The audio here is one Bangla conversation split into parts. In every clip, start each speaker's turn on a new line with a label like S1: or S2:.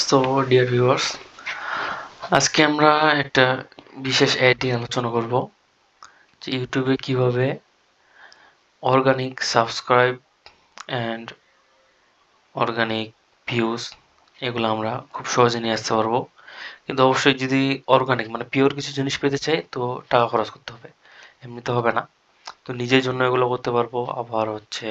S1: সো ডিয়ার ভিউয়ার্স, আজকে আমরা একটা বিশেষ অ্যাড নিয়ে আলোচনা করব যে ইউটিউবে কিভাবে organic subscribe and organic views এগুলো আমরা খুব সহজে নিয়ে আসতে পারবো। কিন্তু অবশ্যই যদি অর্গানিক মানে পিওর কিছু জিনিস পেতে চাই তো টাকা খরচ করতে হবে, এমনিতে হবে না। তো নিজের জন্য এগুলো করতে পারবো, আবার হচ্ছে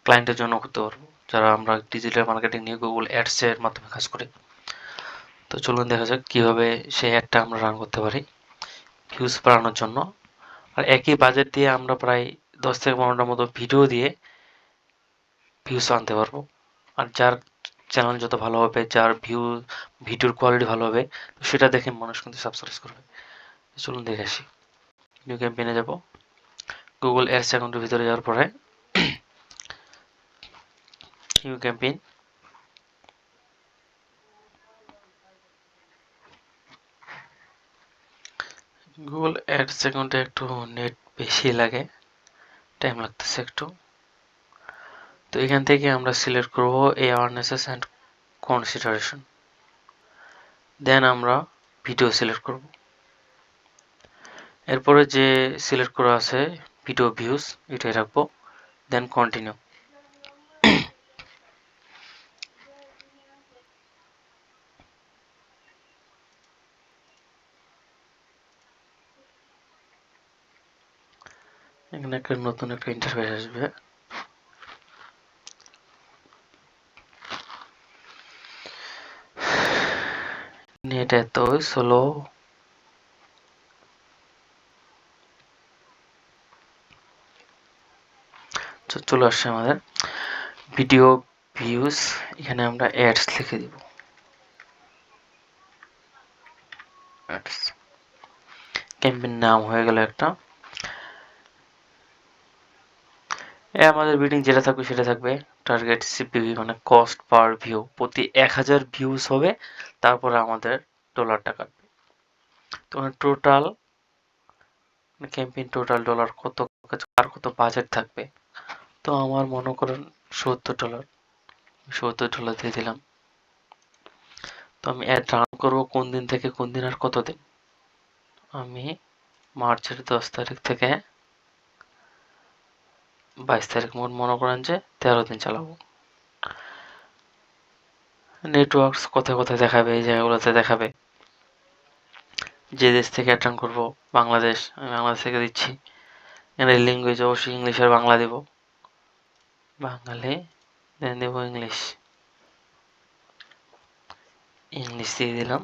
S1: ক্লায়েন্টের জন্য করতে পারবো, যারা আমরা ডিজিটাল মার্কেটিং নিয়ে গুগল অ্যাডসের মাধ্যমে কাজ করি। তো চলুন দেখা যাক কিভাবে সেই অ্যাডটা আমরা রান করতে পারি ভিউজ বাড়ানোর জন্য। আর একই বাজেট দিয়ে আমরা প্রায় 10 থেকে 15টার মতো ভিডিও দিয়ে ভিউজ আনতে পারবো। আর যার চ্যানেল যত ভালো হবে, যার ভিডিওর কোয়ালিটি ভালো হবে, তো সেটা দেখে মানুষ কিন্তু সাবস্ক্রাইব করবে। চলুন দেখে আসি। নিউ ক্যাম্পেইনে যাব। গুগল অ্যাডস অ্যাকাউন্টের ভিতরে যাওয়ার পরে নিউ ক্যাম্পেইন, গুগল অ্যাডস অ্যাকাউন্টে একটু নেট বেশি লাগে, টাইম লাগতেছে একটু। তো এখান থেকে আমরা সিলেক্ট করব অ্যাওয়ারনেসেস অ্যান্ড কনসিডারেশন, দেন আমরা ভিডিও সিলেক্ট করব। এরপরে যে সিলেক্ট করা আছে ভিডিও ভিউজ, এটাই রাখবো, দেন কন্টিনিউ। এখানে একটা নতুন একটা ইন্টারফেস আসবে। নেট এত স্লো, চলে আসছে আমাদের ভিডিও ভিউজ। এখানে আমরা অ্যাডস লিখে দিব, অ্যাডস। ক্যাম্পেইন নাম হয়ে গেল একটা। আমাদের বিডিং যেটা থাকবে সেটা থাকবে। টার্গেট সিপিভি মানে কস্ট পার ভিউ, প্রতি 1000 ভিউজ হবে, তারপরে আমাদের ডলারটা কাটবে। তো টোটাল ক্যাম্পেইন টোটাল ডলার কত, আর কত বাজেট থাকবে। তো আমার মনে করেন $70, $70 দিয়ে দিলাম। তো আমি অ্যাড রান করবো কোন দিন থেকে কোন দিন আর কত দিন। আমি মার্চের 10 তারিখ থেকে 22 তারিখ, মোট মনে করেন যে 13 দিন চালাবো। নেটওয়ার্কস কোথায় কোথায় দেখাবে, এই জায়গাগুলোতে দেখাবে। যে দেশ থেকে অ্যাড রান করবো, বাংলাদেশ, আমি বাংলাদেশ থেকে দিচ্ছি। এখানে ল্যাঙ্গুয়েজ অবশ্যই ইংলিশ আর বাংলা দেব, বাঙালি, দেন দেব ইংলিশ, ইংলিশ দিয়ে দিলাম।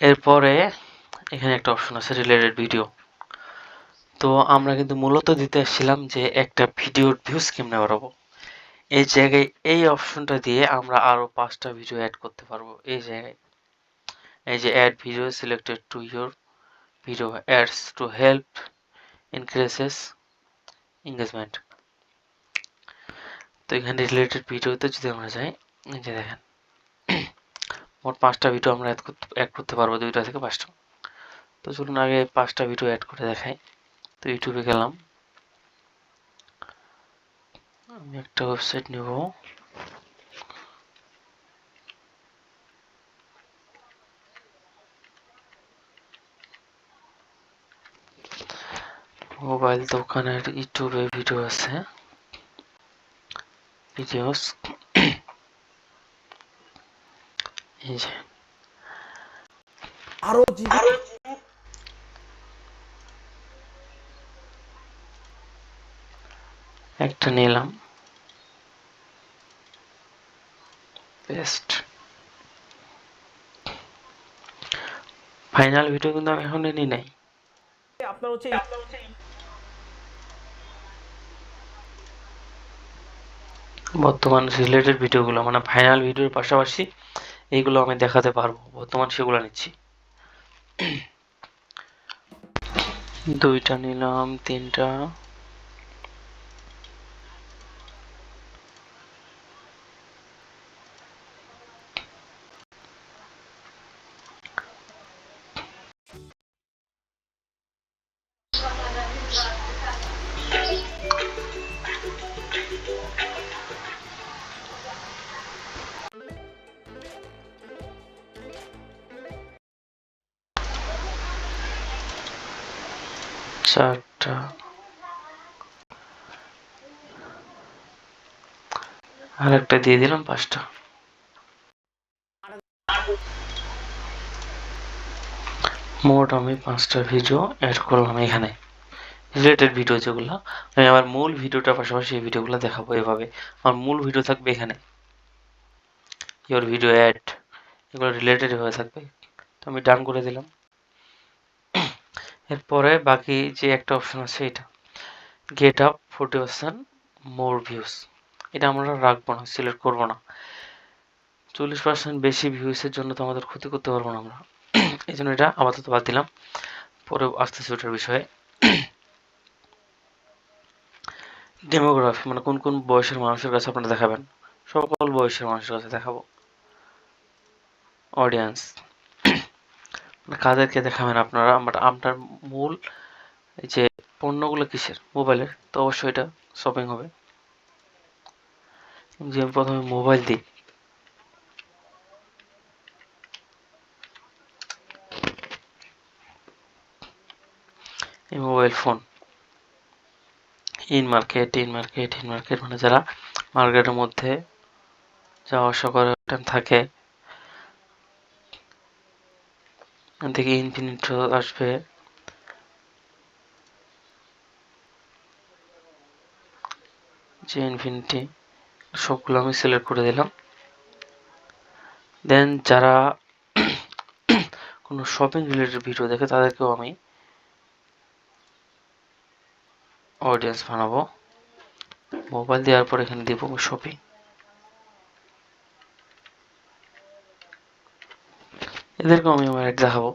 S1: এরপরে এখানে একটা অপশন আছে রিলেটেড ভিডিও। তো আমরা কিন্তু মূলত দিতে আসছিলাম যে একটা ভিডিওর ভিউজ কেমনে বাড়াবো। এই জায়গায় এই অপশনটা দিয়ে আমরা আরো 5টা ভিডিও অ্যাড করতে পারবো। এই জায়গায় এই যে ad video selected to your video ads to help increases engagement. তো এখানে রিলেটেড ভিডিওতে যদি আমরা যাই, এই যে দেখেন মোট 5টা ভিডিও আমরা অ্যাড করতে পারবো, 2টা থেকে 5টা। তো চলুন আগে 5টা ভিডিও অ্যাড করে দেখাই। তো ইউটিউবে গেলাম, আমি একটা ওয়েবসাইট নিব। মোবাইল দোকানের ইউটিউবে ভিডিও আছে, ভিডিওস। এই যে
S2: আরো
S1: একটা নিলাম, পেস্ট। ফাইনাল ভিডিও কিন্তু আমি এখন নিই নাই।
S2: আপনার হচ্ছে
S1: বর্তমান রিলেটেড ভিডিওগুলো মানে ফাইনাল ভিডিওর পাশাপাশি এইগুলো আমি দেখাতে পারবো, বর্তমান সেগুলো নিচ্ছি। 2টা নিলাম, 3টা। 4টা, আর একটা দিয়ে দিলাম 5টা। মোট আমি 5টা ভিডিও অ্যাড করলাম এখানে, রিলেটেড ভিডিও যেগুলো। আমি আমার মূল ভিডিওটার পাশাপাশি এই ভিডিওগুলো দেখাবো এভাবে। আমার মূল ভিডিও থাকবে এখানে, ইওর ভিডিও অ্যাড, এগুলো রিলেটেড হয়ে থাকবে। তো আমি ডান করে দিলাম। এরপরে বাকি যে একটা অপশন আছে এটা, গেট আপ 40% মোর ভিউজ, এটা আমরা রাখবো না, সিলেক্ট করবো না। 40% বেশি ভিউসের জন্য তো আমাদের ক্ষতি করতে পারবো না আমরা, এই জন্য এটা আপাতত বাদ দিলাম, পরে আসতেছে ওটার বিষয়ে। ডেমোগ্রাফি মানে কোন কোন বয়সের মানুষের কাছে আপনারা দেখাবেন, সকল বয়সের মানুষের কাছে দেখাবো। অডিয়েন্স মানে কাদেরকে দেখাবেন আপনারা, আপনার মূল এই যে পণ্যগুলো কিসের, মোবাইলের, তো অবশ্যই এটা শপিং হবে। যে আমি প্রথমে মোবাইল দিই, এই মোবাইল ফোন, ইন মার্কেট মানে যারা মার্কেটের মধ্যে যাওয়া আসা করে থাকে, এখান থেকে ইনফিনিট আসবে, যে ইনফিনিটি, সবগুলো আমি সিলেক্ট করে দিলাম। দেন যারা কোনো শপিং রিলেটেড ভিডিও দেখে তাদেরকেও আমি অডিয়েন্স বানাবো। মোবাইল দেওয়ার পর এখানে দিব শপিং, এদেরকেও আমি আমার অ্যাড দেখাবো।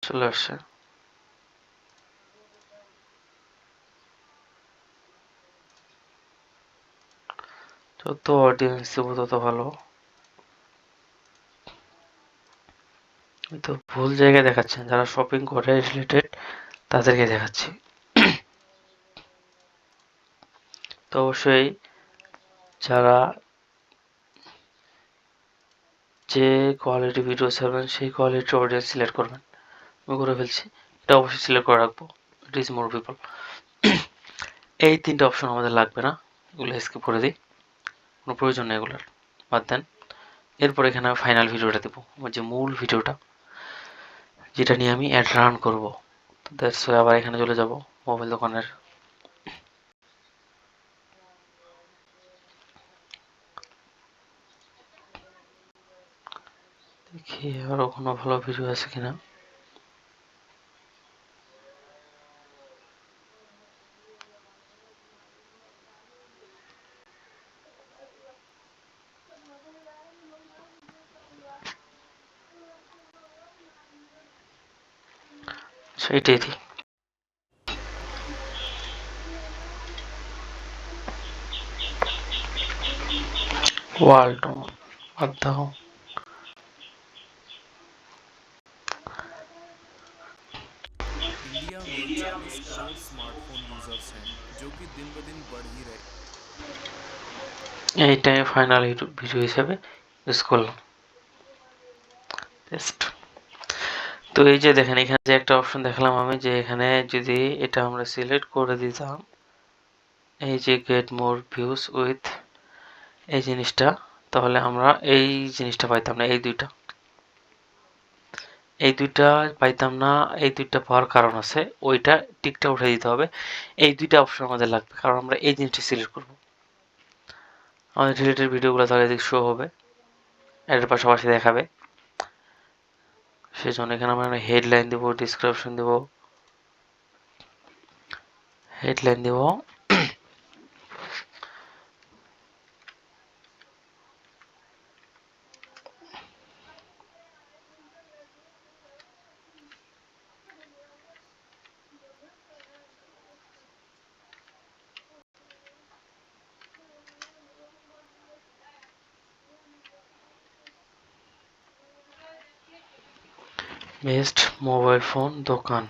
S1: চলে আসছে। যত অডিয়েন্স দেবো তত ভালো। তো ভুল জায়গায় দেখাচ্ছেন, যারা শপিং করে রিলেটেড তাদেরকে দেখাচ্ছি। তো অবশ্যই যারা যে কোয়ালিটি ভিডিও ছাড়বেন সেই কোয়ালিটির অডিয়েন্স সিলেক্ট করবেন। আমি করে ফেলছি, এটা অবশ্যই সিলেক্ট করে রাখবো, ইট ইজ মোর পিপল। এই 3টে অপশন আমাদের লাগবে না, এগুলো স্কিপ করে দিই, কোনো প্রয়োজন নেই এগুলোর, বাদ দেন। এরপর এখানে আমি ফাইনাল ভিডিওটা দেবো, আমার যে মূল ভিডিওটা যেটা নিয়ে আমি অ্যাড রান করবো। তো দ্যাটস ওয়াই আবার এখানে চলে যাব, মোবাইল দোকানের, দেখি আরো কোনো ভালো ভিডিও আছে কিনা। সেইটাই দিই। ওয়ার্ল্ড বাদ দাও।
S2: इंडिया में 40 करोड़ स्मार्टफोन यूजर्स हैं जो कि दिन ब दिन बढ़ ही रहे।
S1: এইটাই ফাইনাল ভিডিও হিসেবে ইউজ করলাম, টেস্ট। তো এই যে দেখেন এখানে যে একটা অপশন দেখালাম আমি, যে এখানে যদি এটা আমরা সিলেক্ট করে দিতাম, এই যে গেট মোর ভিউজ উইথ এই জিনিসটা, তাহলে আমরা এই জিনিসটা পাইতাম না, এই দুইটা পাইতাম না। এই দুইটা পাওয়ার কারণ আছে, ওইটা টিকটা উঠে দিতে হবে। এই দুইটা অপশন আমাদের লাগবে, কারণ আমরা এই জিনিসটা সিলেক্ট করব, আমাদের রিলেটেড ভিডিওগুলো তাহলে এদিকে শো হবে, এর পাশাপাশি দেখাবে। সেই জন্য এখানে আমরা হেডলাইন দেবো, ডিসক্রিপশন দেবো, হেডলাইন দেবো বেস্ট মোবাইল ফোন দোকান।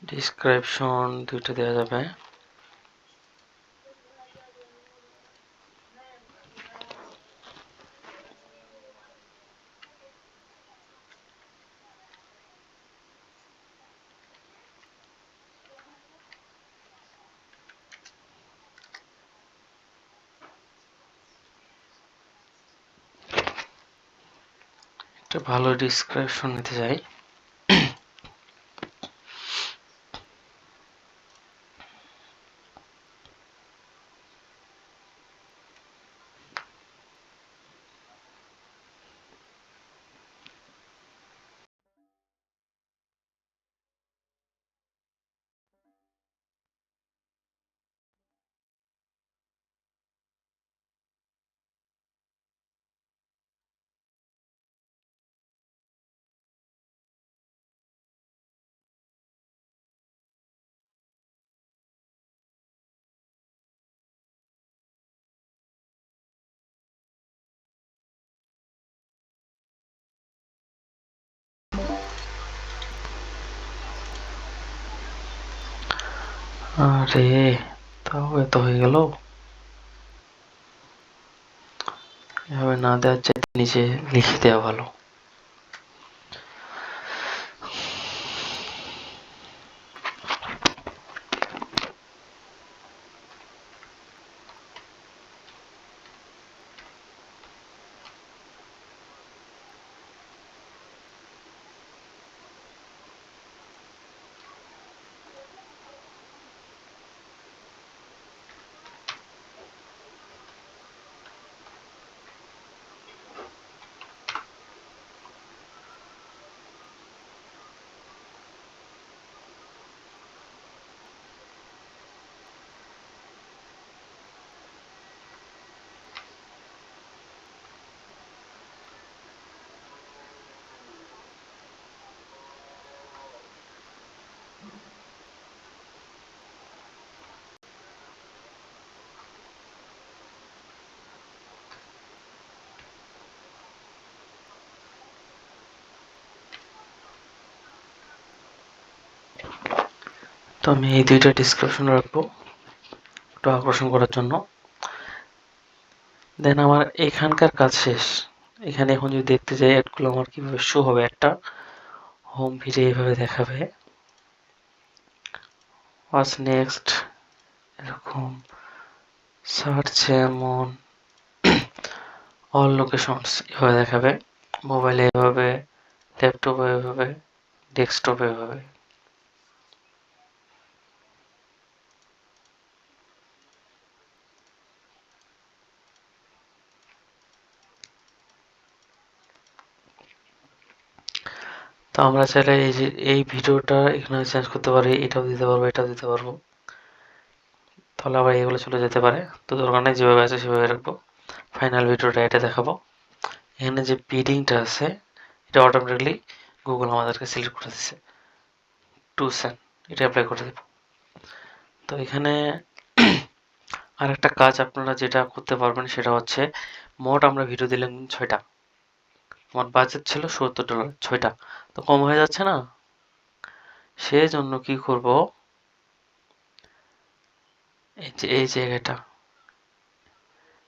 S1: ডিসক্রিপশন দুইটা দেওয়া যাবে, একটা ভালো ডিসক্রিপশন নিতে চাই। আরে, তাও এত হয়ে গেল। এভাবে না দেওয়ার চাইতে নিচে লিখে দেওয়া ভালো। তো আমি এই দুইটা ডিসক্রিপশন রাখবো একটু আকর্ষণ করার জন্য। দেন আমার এখানকার কাজ শেষ। এখানে এখন যদি দেখতে যাই অ্যাডগুলো আমার কিভাবে শো হবে, একটা হোম ভিডিও এইভাবে দেখাবে, হোয়াটস নেক্সট এরকম, সার্চ যেমন অল লোকেশনস এভাবে দেখাবে, মোবাইলে এভাবে, ল্যাপটপে এভাবে, ডেস্কটপে এভাবে। তো আমরা চাইলে এই যে এই ভিডিওটা এখানে চেঞ্জ করতে পারি, এটাও দিতে পারবো, এটাও দিতে পারবো, তাহলে আবার এগুলো চলে যেতে পারে। তো দরকার নেই, যেভাবে আছে সেভাবে রাখবো। ফাইনাল ভিডিওটা এটা দেখাবো। এখানে যে বিডিংটা আছে এটা অটোমেটিকলি গুগল আমাদেরকে সিলেক্ট করে দিচ্ছে, টু সেন্ড, এটা অ্যাপ্লাই করে দেব। তো এখানে আরেকটা কাজ আপনারা যেটা করতে পারবেন সেটা হচ্ছে, মোট আমরা ভিডিও দিলাম 6টা, আমার বাজেট ছিল $70, 6টা, তো কম হয়ে যাচ্ছে না? সেই জন্য কি করব, এই যে এই জায়গাটা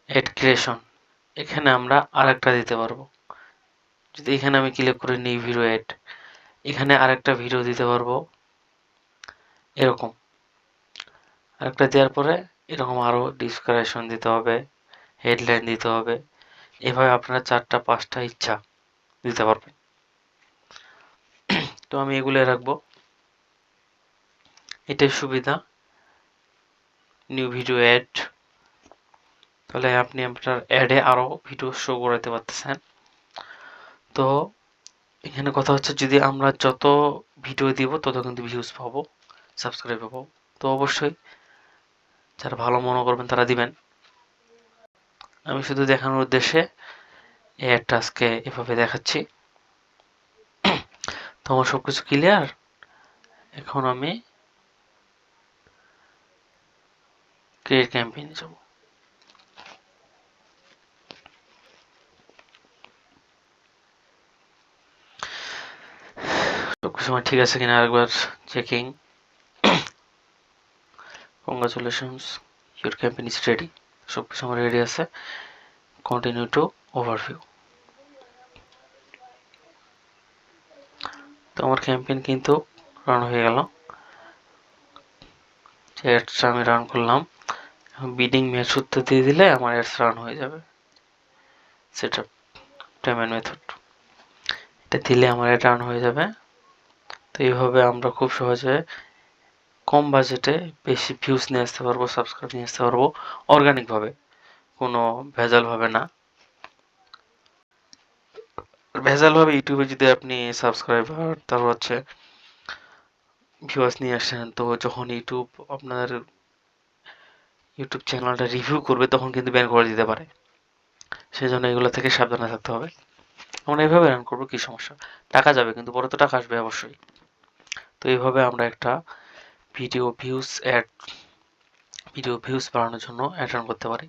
S1: অ্যাড ক্রিয়েশন, এখানে আমরা আরেকটা দিতে পারবো। যদি এখানে আমি ক্লিক করে নিই ভিডিও অ্যাড, এখানে আরেকটা ভিডিও দিতে পারবো এরকম। আরেকটা দেওয়ার পরে এরকম আরো ডিসক্রিপশন দিতে হবে, হেডলাইন দিতে হবে। এভাবে আপনারা 4টা 5টা ইচ্ছা দিতে পারবেন। তো আমি এগুলো রাখবো, এটাই সুবিধা নিউ ভিডিও অ্যাড। তাহলে আপনি আপনার অ্যাডে আরো ভিডিও শো করাতে পারতেছেন। তো এখানে কথা হচ্ছে, যদি আমরা যত ভিডিও দিব তত কিন্তু ভিউজ পাবো, সাবস্ক্রাইব পাবো। তো অবশ্যই যারা ভালো মনে করবেন তারা দিবেন। আমি শুধু দেখানোর উদ্দেশ্যে এই অ্যাডটা আজকে এভাবে দেখাচ্ছি। তো আমার সবকিছু ক্লিয়ার। এখন আমি ক্রিয়েট ক্যাম্পেইনে যাব। সবকিছু আমার ঠিক আছে কিনা আরেকবার checking. Congratulations, your campaign is ready. সবকিছু আমার রেডি আছে। Continue to overview. তো আমার ক্যাম্পেইন কিন্তু রান হয়ে গেল। অ্যাডসটা আমি রান করলাম। এখন বিডিং ম্যাচ সূত্র দিয়ে দিলে আমার অ্যাডস রান হয়ে যাবে। Setup payment method. এটা দিলে আমার এটা রান হয়ে যাবে। তো এইভাবে আমরা খুব সহজে কম বাজেটে বেশি ভিউজ নিয়ে আসতে পারবো, সাবস্ক্রাইব নিয়ে আসতে পারবো অর্গানিকভাবে, কোনো ভেজালভাবে না। ভেজালভাবে ইউটিউবে যদি আপনি সাবস্ক্রাইবার তারপর হচ্ছে ভিউয়ার্স নিয়ে আসেন, তো যখন ইউটিউব আপনার ইউটিউব চ্যানেলটা রিভিউ করবে তখন কিন্তু ব্যান করে দিতে পারে। সেজন্য এগুলো থেকে সাবধানে থাকতে হবে। আমরা এভাবে রান করবো, কি সমস্যা? টাকা যাবে কিন্তু পরে তো টাকা আসবে অবশ্যই। তো এইভাবে আমরা একটা video views ad video views বাড়ানোর জন্য অ্যাড রান করতে পারি।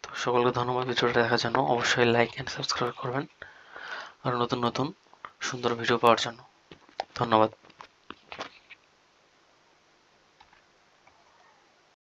S1: তো সকলকে ধন্যবাদ ভিডিওটা দেখার জন্য। অবশ্যই লাইক অ্যান্ড সাবস্ক্রাইব করবেন আর নতুন নতুন সুন্দর ভিডিও পাওয়ার জন্য। ধন্যবাদ।